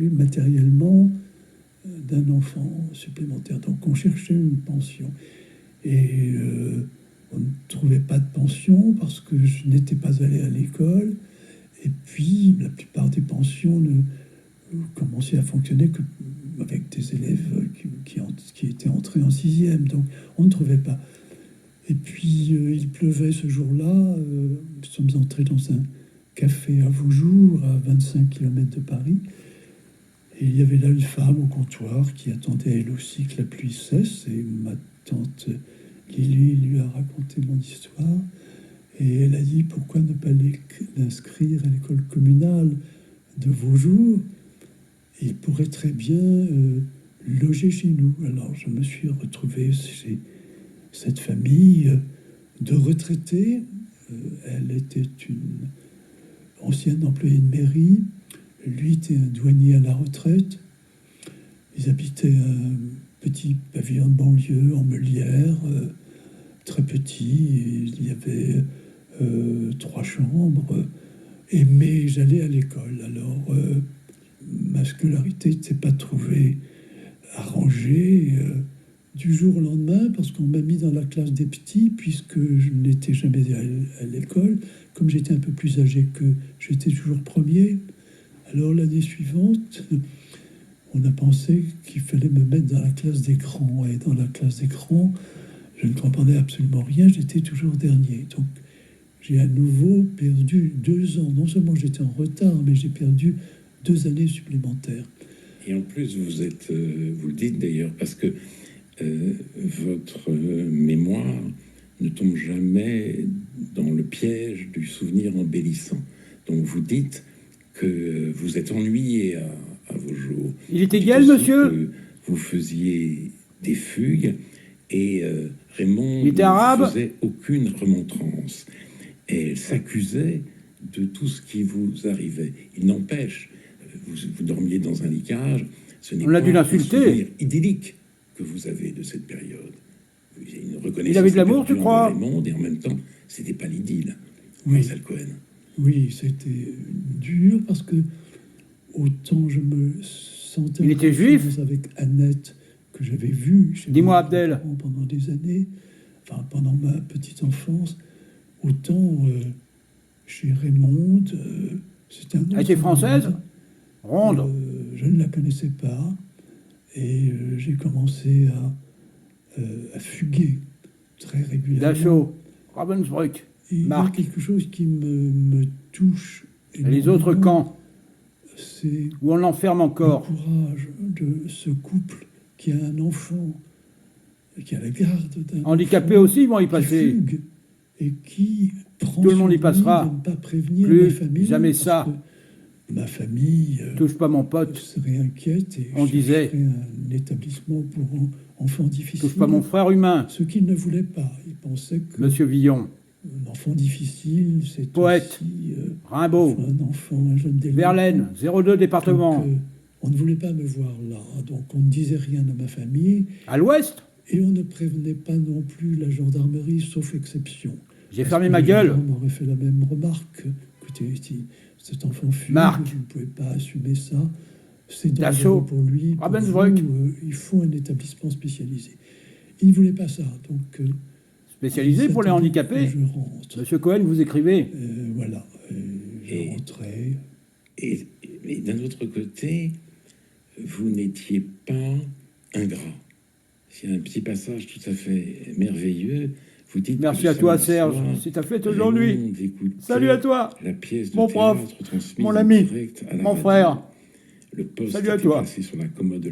dédommagé matériellement d'un enfant supplémentaire. Donc on cherchait une pension. Et on ne trouvait pas de pension parce que je n'étais pas allé à l'école. Et puis la plupart des pensions ne commençaient à fonctionner qu'avec des élèves qui étaient entrés en sixième. Donc on ne trouvait pas. Et puis il pleuvait ce jour-là. Nous sommes entrés dans un café à Vaujour, à 25 km de Paris. Et il y avait là une femme au comptoir qui attendait elle aussi que la pluie cesse. Et ma tante Lily lui a raconté mon histoire. Et elle a dit pourquoi ne pas l'inscrire à l'école communale de Vaujour. Il pourrait très bien loger chez nous. Alors je me suis retrouvé chez cette famille de retraités. Elle était une ancienne employée de mairie. Lui était un douanier à la retraite. Ils habitaient un petit pavillon de banlieue en Meulière, très petit. Il y avait 3 chambres. Mais j'allais à l'école. Alors, ma scolarité n'était pas trouvée arrangée du jour au lendemain parce qu'on m'a mis dans la classe des petits puisque je n'étais jamais à l'école. Comme j'étais un peu plus âgé qu'eux, j'étais toujours premier. Alors l'année suivante, on a pensé qu'il fallait me mettre dans la classe des grands. Et dans la classe des grands, je ne comprenais absolument rien, j'étais toujours dernier. Donc j'ai à nouveau perdu 2 ans. Non seulement j'étais en retard, mais j'ai perdu 2 années supplémentaires. Et en plus, vous le dites d'ailleurs, parce que votre mémoire ne tombe jamais dans le piège du souvenir embellissant. Donc vous dites que vous êtes ennuyé à vos jours. Il était gay, monsieur? Vous faisiez des fugues et Raymond ne faisait aucune remontrance. Et elle s'accusait de tout ce qui vous arrivait. Il n'empêche, vous dormiez dans un lit cage. Ce n'est On a pas dû l'insulter. un souvenir idyllique que vous avez de cette période. Il avait de l'amour, tu crois? Raymond, et en même temps, c'était pas l'idylle. Oui. Marcel Cohen. Oui, c'était dur parce que autant je me sentais... Il était juif? Avec Annette, que j'avais vue chez Dis-moi, Abdel. Pendant des années, enfin pendant ma petite enfance, autant chez Raymond, c'était un autre... Elle était française? Ronde? Je ne la connaissais pas et j'ai commencé à fuguer très régulièrement. Dachau, Ravensbrück, Marc. Il y a quelque chose qui me touche. Et les autres camps, c'est où on l'enferme encore. le courage de ce couple qui a un enfant, qui a la garde d'un Handicapés enfant, aussi vont y qui passer. fugue et qui prend Tout le monde y sur lui passera. de ne pas prévenir Plus ma famille. jamais parce ça. que ma famille Touche pas mon pote. serait inquiète et On disait. chercherait un établissement pour enfants difficiles. Touche pas mon frère humain. Ce qu'il ne voulait pas. Il pensait que Monsieur Villon, un enfant difficile, c'est poète, aussi Rimbaud, un enfant, un jeune délinquant. Verlaine, 02 département. Donc, on ne voulait pas me voir là, donc on ne disait rien à ma famille. À l'ouest, Et on ne prévenait pas non plus la gendarmerie, sauf exception. j'ai fermé ma gueule. On m'aurait fait la même remarque. Écoutez, si cet enfant fuit, Marc. vous ne pouvez pas assumer ça. C'est Dachau, dangereux pour lui. Pour Ravensbrück. vous, il faut un établissement spécialisé. Il ne voulait pas ça. Donc, Spécialisé pour les il s'attendait handicapés. que je rentre. Monsieur Cohen, vous écrivez. Voilà. Je rentrais. Et d'un autre côté, vous n'étiez pas ingrat. C'est un petit passage tout à fait merveilleux. Vous dites Merci à toi, Serge. C'est ta fête aujourd'hui. Salut à toi, la pièce de mon prof, théâtre transmise mon en ami, direct à la mon radio. frère. Le poste Salut à était toi. placé sur la commode de la